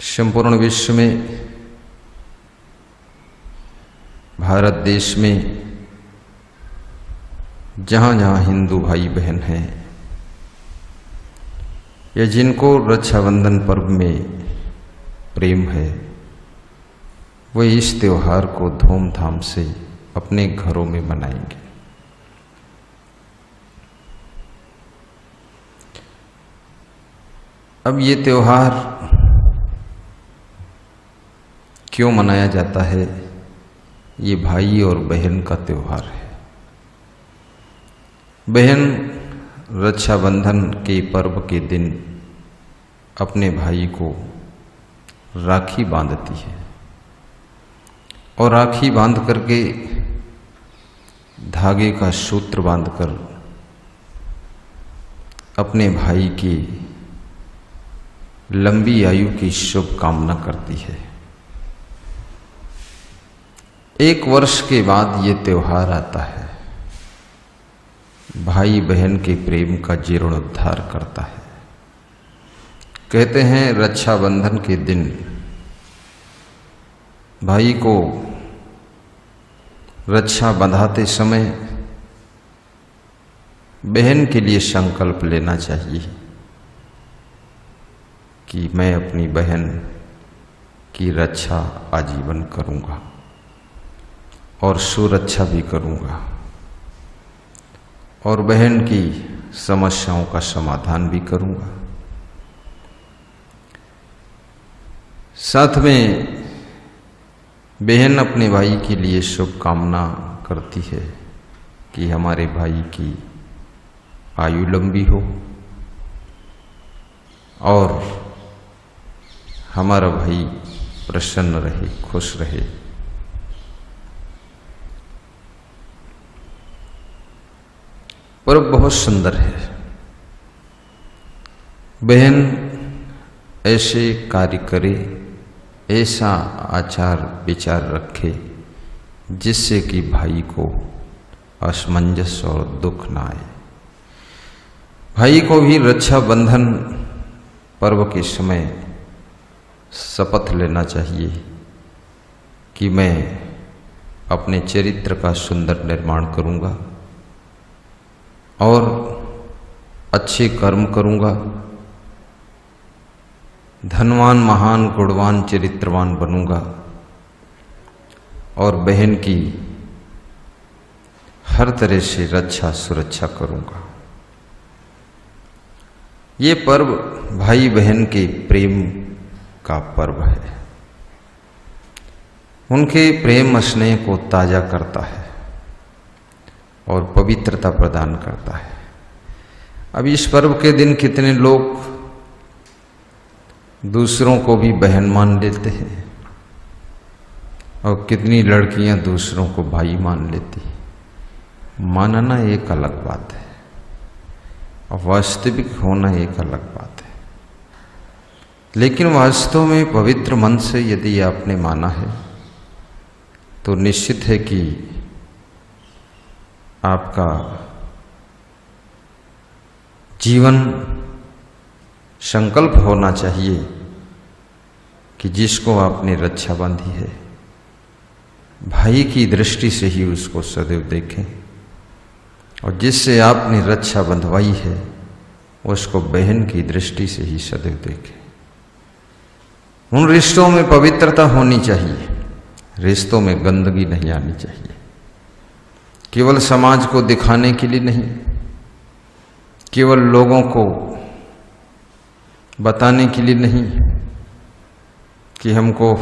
संपूर्ण विश्व में, भारत देश में जहाँ जहाँ हिंदू भाई बहन हैं या जिनको रक्षाबंधन पर्व में प्रेम है, वो इस त्योहार को धूमधाम से अपने घरों में मनाएंगे। अब ये त्योहार क्यों मनाया जाता है? ये भाई और बहन का त्योहार है। बहन रक्षाबंधन के पर्व के दिन अपने भाई को राखी बांधती है और राखी बांध करके धागे का सूत्र बांधकर अपने भाई की लंबी आयु की शुभ कामना करती है। एक वर्ष के बाद ये त्योहार आता है, भाई बहन के प्रेम का जीर्णोद्धार करता है। कहते हैं रक्षाबंधन के दिन भाई को रक्षा बंधाते समय बहन के लिए संकल्प लेना चाहिए कि मैं अपनी बहन की रक्षा आजीवन करूंगा और सुरक्षा भी करूंगा और बहन की समस्याओं का समाधान भी करूंगा। साथ में बहन अपने भाई के लिए शुभकामना करती है कि हमारे भाई की आयु लंबी हो और हमारा भाई प्रसन्न रहे, खुश रहे। पर्व बहुत सुंदर है। बहन ऐसे कार्य करे, ऐसा आचार विचार रखे जिससे कि भाई को असमंजस और दुख ना आए। भाई को भी रक्षाबंधन पर्व के समय शपथ लेना चाहिए कि मैं अपने चरित्र का सुंदर निर्माण करूंगा और अच्छे कर्म करूंगा, धनवान, महान, गुणवान, चरित्रवान बनूंगा और बहन की हर तरह से रक्षा सुरक्षा करूंगा। ये पर्व भाई बहन के प्रेम का पर्व है। उनके प्रेम स्नेह को ताजा करता है और पवित्रता प्रदान करता है। अब इस पर्व के दिन कितने लोग दूसरों को भी बहन मान लेते हैं और कितनी लड़कियां दूसरों को भाई मान लेती हैं। मानना एक अलग बात है और वास्तविक होना एक अलग बात है। लेकिन वास्तव में पवित्र मन से यदि आपने माना है तो निश्चित है कि आपका जीवन संकल्प होना चाहिए कि जिसको आपने रक्षा बांधी है, भाई की दृष्टि से ही उसको सदैव देखें और जिससे आपने रक्षा बंधवाई है उसको बहन की दृष्टि से ही सदैव देखें। उन रिश्तों में पवित्रता होनी चाहिए, रिश्तों में गंदगी नहीं आनी चाहिए। केवल समाज को दिखाने के लिए नहीं, केवल लोगों को बताने के लिए नहीं कि हमको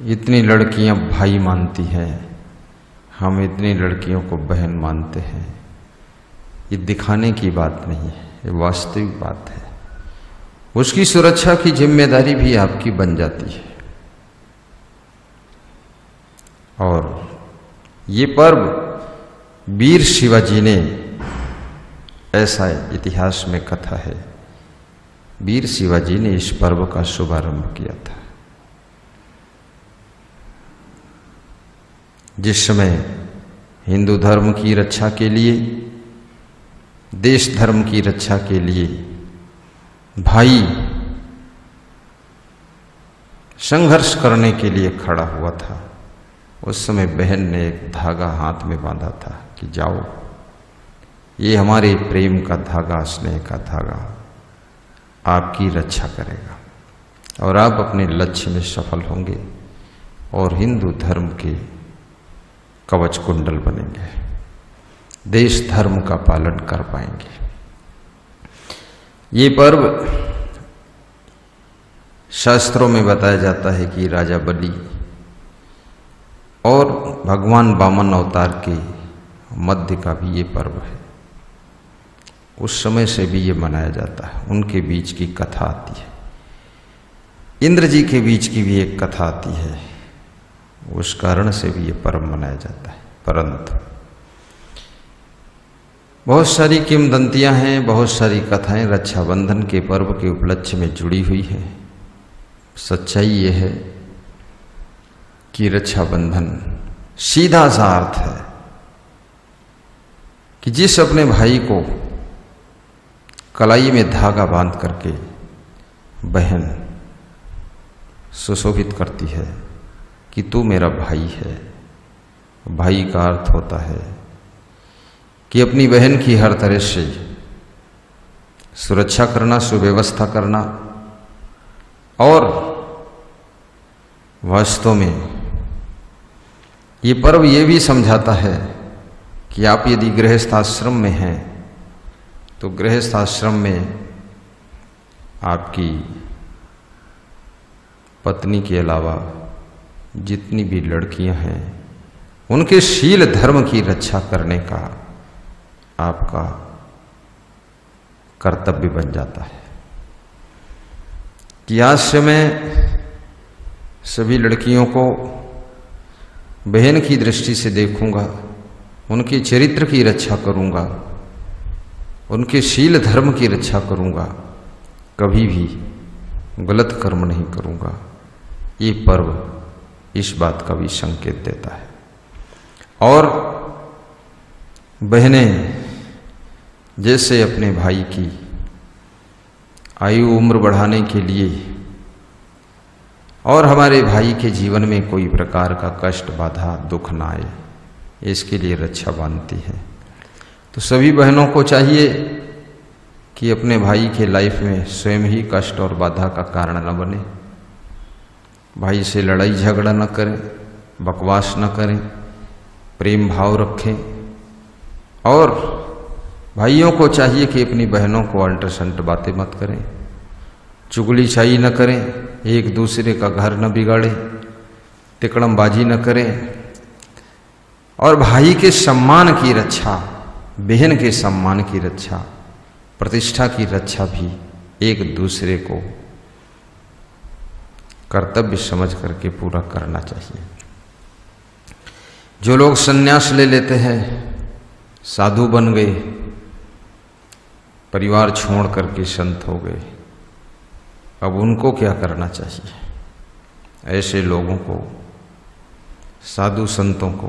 इतनी लड़कियां भाई मानती हैं, हम इतनी लड़कियों को बहन मानते हैं। ये दिखाने की बात नहीं है, ये वास्तविक बात है। उसकी सुरक्षा की जिम्मेदारी भी आपकी बन जाती है। और ये पर्व वीर शिवाजी ने, ऐसा इतिहास में कथा है, वीर शिवाजी ने इस पर्व का शुभारंभ किया था। जिस समय हिंदू धर्म की रक्षा के लिए, देश धर्म की रक्षा के लिए भाई संघर्ष करने के लिए खड़ा हुआ था। उस समय बहन ने एक धागा हाथ में बांधा था कि जाओ, ये हमारे प्रेम का धागा, स्नेह का धागा आपकी रक्षा करेगा और आप अपने लक्ष्य में सफल होंगे और हिंदू धर्म के कवच कुंडल बनेंगे, देश धर्म का पालन कर पाएंगे। ये पर्व शास्त्रों में बताया जाता है कि राजा बलि और भगवान वामन अवतार के मध्य का भी ये पर्व है। उस समय से भी ये मनाया जाता है। उनके बीच की कथा आती है। इंद्र जी के बीच की भी एक कथा आती है, उस कारण से भी ये पर्व मनाया जाता है। परंतु बहुत सारी किंवदंतियां हैं, बहुत सारी कथाएं रक्षाबंधन के पर्व के उपलक्ष्य में जुड़ी हुई हैं। सच्चाई ये है कि रक्षाबंधन सीधा सा अर्थ है कि जिस अपने भाई को कलाई में धागा बांध करके बहन सुशोभित करती है कि तू मेरा भाई है। भाई का अर्थ होता है कि अपनी बहन की हर तरह से सुरक्षा करना, सुव्यवस्था करना, और वास्तव में ये पर्व ये भी समझाता है कि आप यदि गृहस्थ आश्रम में हैं तो गृहस्थ आश्रम में आपकी पत्नी के अलावा जितनी भी लड़कियां हैं उनके शील धर्म की रक्षा करने का आपका कर्तव्य बन जाता है कि आज से मैं सभी लड़कियों को बहन की दृष्टि से देखूंगा, उनके चरित्र की रक्षा करूंगा, उनके शील धर्म की रक्षा करूंगा, कभी भी गलत कर्म नहीं करूंगा। ये पर्व इस बात का भी संकेत देता है। और बहनें जैसे अपने भाई की आयु उम्र बढ़ाने के लिए और हमारे भाई के जीवन में कोई प्रकार का कष्ट, बाधा, दुख ना आए, इसके लिए रक्षा बांधती है। तो सभी बहनों को चाहिए कि अपने भाई के लाइफ में स्वयं ही कष्ट और बाधा का कारण न बने, भाई से लड़ाई झगड़ा न करें, बकवास न करें, प्रेम भाव रखें। और भाइयों को चाहिए कि अपनी बहनों को अल्टर-सल्ट बातें मत करें, चुगली चाई न करें, एक दूसरे का घर न बिगाड़ें, तिकड़मबाजी न करें, और भाई के सम्मान की रक्षा, बहन के सम्मान की रक्षा, प्रतिष्ठा की रक्षा भी एक दूसरे को कर्तव्य समझ करके पूरा करना चाहिए। जो लोग संन्यास ले लेते हैं, साधु बन गए, परिवार छोड़ करके संत हो गए, अब उनको क्या करना चाहिए? ऐसे लोगों को, साधु संतों को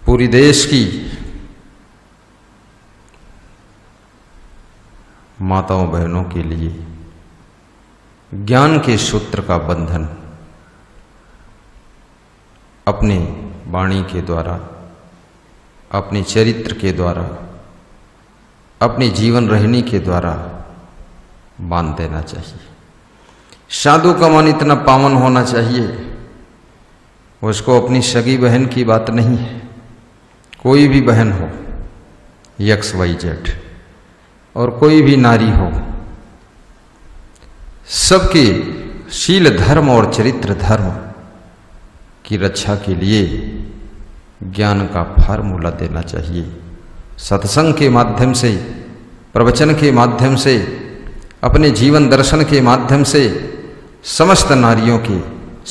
पूरी देश की माताओं बहनों के लिए ज्ञान के सूत्र का बंधन अपने वाणी के द्वारा, अपने चरित्र के द्वारा, अपने जीवन रहनी के द्वारा बांध देना चाहिए। साधु का मन इतना पावन होना चाहिए, उसको अपनी सगी बहन की बात नहीं है, कोई भी बहन हो, XYZ, और कोई भी नारी हो, सबके शील धर्म और चरित्र धर्म की रक्षा के लिए ज्ञान का फार्मूला देना चाहिए। सत्संग के माध्यम से, प्रवचन के माध्यम से, अपने जीवन दर्शन के माध्यम से समस्त नारियों के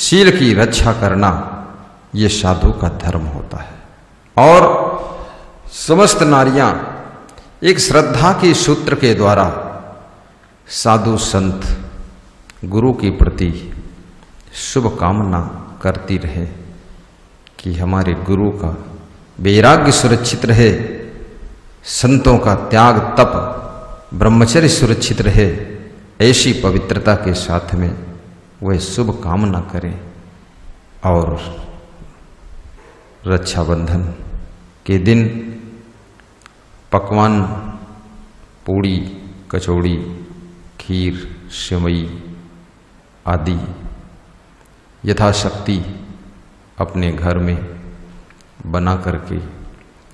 शील की रक्षा करना ये साधु का धर्म होता है। और समस्त नारियां एक श्रद्धा के सूत्र के द्वारा साधु संत गुरु के प्रति शुभ कामना करती रहे कि हमारे गुरु का वैराग्य सुरक्षित रहे, संतों का त्याग तप ब्रह्मचर्य सुरक्षित रहे, ऐसी पवित्रता के साथ में वह शुभ कामना करें और रक्षाबंधन के दिन पकवान, पूड़ी, कचौड़ी, खीर, सेवई आदि यथाशक्ति अपने घर में बना करके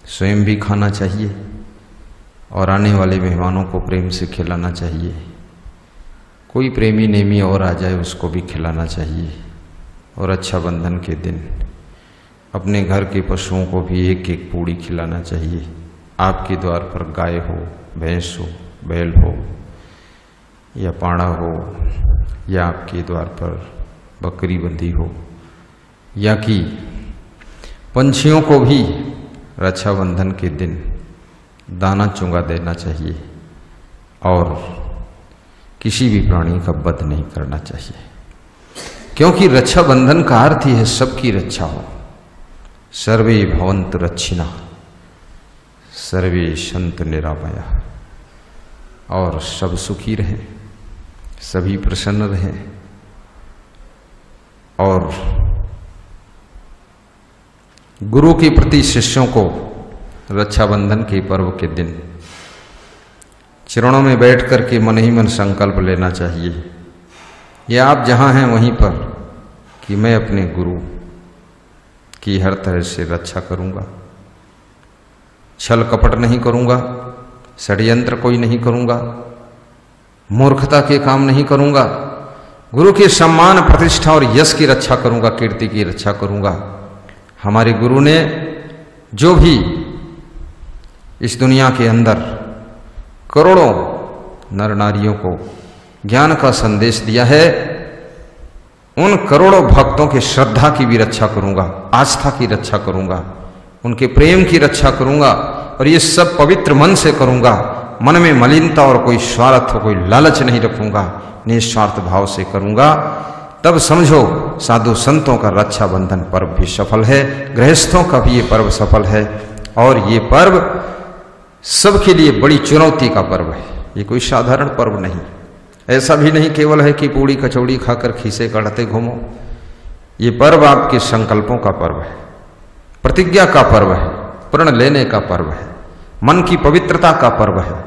स्वयं भी खाना चाहिए और आने वाले मेहमानों को प्रेम से खिलाना चाहिए। कोई प्रेमी नेमी और आ जाए उसको भी खिलाना चाहिए। और रक्षाबंधन के दिन अपने घर के पशुओं को भी एक एक पूड़ी खिलाना चाहिए। आपके द्वार पर गाय हो, भैंस हो, बैल हो या पाड़ा हो, या आपके द्वार पर बकरी बंधी हो, या कि पंछियों को भी रक्षाबंधन के दिन दाना चुंगा देना चाहिए और किसी भी प्राणी का वध नहीं करना चाहिए, क्योंकि रक्षाबंधन का अर्थ ही है सबकी रक्षा हो। सर्वे भवन्तु रक्षिणः, सर्वे सन्तु निरामयाः, और सब सुखी रहें, सभी प्रसन्न रहें। और गुरु के प्रति शिष्यों को रक्षाबंधन के पर्व के दिन चरणों में बैठ कर के मन ही मन संकल्प लेना चाहिए, या आप जहाँ हैं वहीं पर, कि मैं अपने गुरु की हर तरह से रक्षा करूँगा, छल कपट नहीं करूँगा, षड्यंत्र कोई नहीं करूँगा, मूर्खता के काम नहीं करूँगा, गुरु के सम्मान, प्रतिष्ठा और यश की रक्षा करूँगा, कीर्ति की रक्षा करूँगा। हमारे गुरु ने जो भी इस दुनिया के अंदर करोड़ों नर नारियों को ज्ञान का संदेश दिया है, उन करोड़ों भक्तों के श्रद्धा की भी रक्षा करूंगा, आस्था की रक्षा करूंगा, उनके प्रेम की रक्षा करूंगा, और ये सब पवित्र मन से करूंगा। मन में मलिनता और कोई स्वार्थ, कोई लालच नहीं रखूंगा, निस्वार्थ भाव से करूंगा। तब समझो साधु संतों का रक्षाबंधन पर्व भी सफल है, गृहस्थों का भी ये पर्व सफल है, और ये पर्व सबके लिए बड़ी चुनौती का पर्व है। ये कोई साधारण पर्व नहीं, ऐसा भी नहीं केवल है कि पूड़ी कचौड़ी खाकर खीसे काढ़ते घूमो। ये पर्व आपके संकल्पों का पर्व है, प्रतिज्ञा का पर्व है, प्रण लेने का पर्व है, मन की पवित्रता का पर्व है।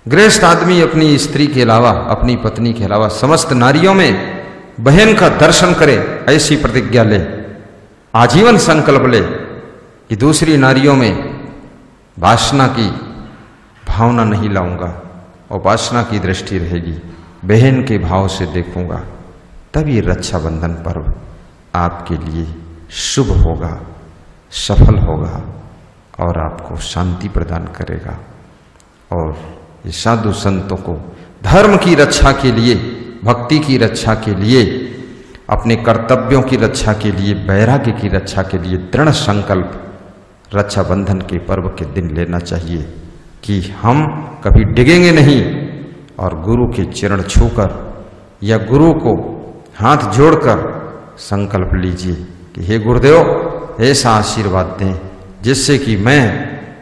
गृहस्थ आदमी अपनी स्त्री के अलावा, अपनी पत्नी के अलावा समस्त नारियों में बहन का दर्शन करे, ऐसी प्रतिज्ञा ले, आजीवन संकल्प ले कि दूसरी नारियों में वासना की भावना नहीं लाऊंगा, उपासना की दृष्टि रहेगी, बहन के भाव से देखूंगा। तब ये रक्षाबंधन पर्व आपके लिए शुभ होगा, सफल होगा और आपको शांति प्रदान करेगा। और ये साधु संतों को धर्म की रक्षा के लिए, भक्ति की रक्षा के लिए, अपने कर्तव्यों की रक्षा के लिए, वैराग्य की रक्षा के लिए दृढ़ संकल्प रक्षाबंधन के पर्व के दिन लेना चाहिए कि हम कभी डिगेंगे नहीं, और गुरु के चरण छूकर या गुरु को हाथ जोड़कर संकल्प लीजिए कि हे गुरुदेव ऐसा आशीर्वाद दें जिससे कि मैं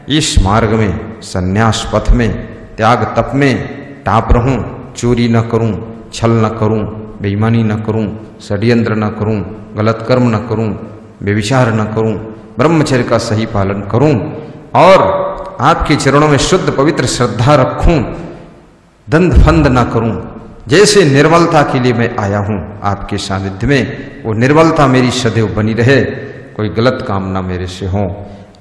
इस मार्ग में, संन्यास पथ में, त्याग तप में टाप रहूं, चोरी न करूं, छल न करूं, बेईमानी न करूं, षड्यंत्र न करूं, गलत कर्म न करूं, व्यभिचार न करूं, ब्रह्मचर्य का सही पालन करूं और आपके चरणों में शुद्ध पवित्र श्रद्धा रखूं, दंड फंद न करूं। जैसे निर्मलता के लिए मैं आया हूं आपके सानिध्य में, वो निर्मलता मेरी सदैव बनी रहे, कोई गलत काम ना मेरे से हो,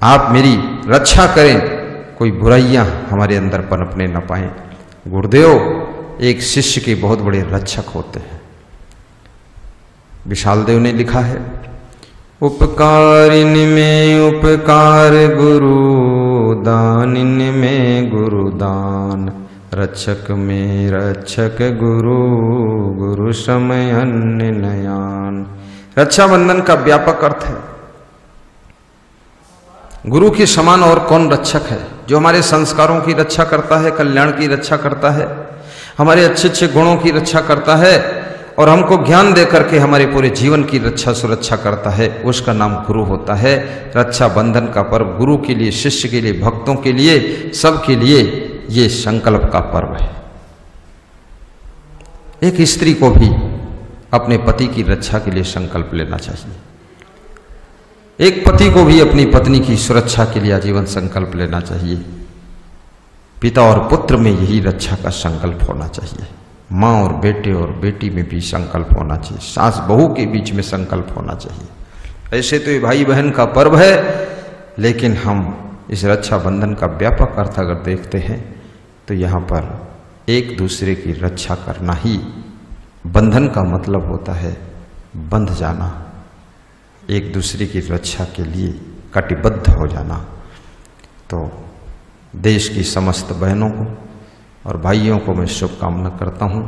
आप मेरी रक्षा करें, कोई बुराइयां हमारे अंदर पनपने न पाए। गुरुदेव एक शिष्य के बहुत बड़े रक्षक होते हैं। विशाल देव ने लिखा है, उपकारिन में उपकार गुरु, दानिन में गुरु दान, रक्षक में रक्षक गुरु, गुरु समय अन्य नयान। रक्षाबंधन का व्यापक अर्थ है, गुरु के समान और कौन रक्षक है, जो हमारे संस्कारों की रक्षा करता है, कल्याण की रक्षा करता है, हमारे अच्छे अच्छे गुणों की रक्षा करता है और हमको ज्ञान दे करके हमारे पूरे जीवन की रक्षा सुरक्षा करता है, उसका नाम गुरु होता है। रक्षाबंधन का पर्व गुरु के लिए, शिष्य के लिए, भक्तों के लिए, सबके लिए ये संकल्प का पर्व है। एक स्त्री को भी अपने पति की रक्षा के लिए संकल्प लेना चाहिए। एक पति को भी अपनी पत्नी की सुरक्षा के लिए आजीवन संकल्प लेना चाहिए। पिता और पुत्र में यही रक्षा का संकल्प होना चाहिए। माँ और बेटे और बेटी में भी संकल्प होना चाहिए। सास बहू के बीच में संकल्प होना चाहिए। ऐसे तो ये भाई बहन का पर्व है, लेकिन हम इस रक्षाबंधन का व्यापक अर्थ अगर देखते हैं तो यहाँ पर एक दूसरे की रक्षा करना ही बंधन का मतलब होता है। बंध जाना, एक दूसरे की रक्षा के लिए कटिबद्ध हो जाना। तो देश की समस्त बहनों को और भाइयों को मैं शुभकामना करता हूँ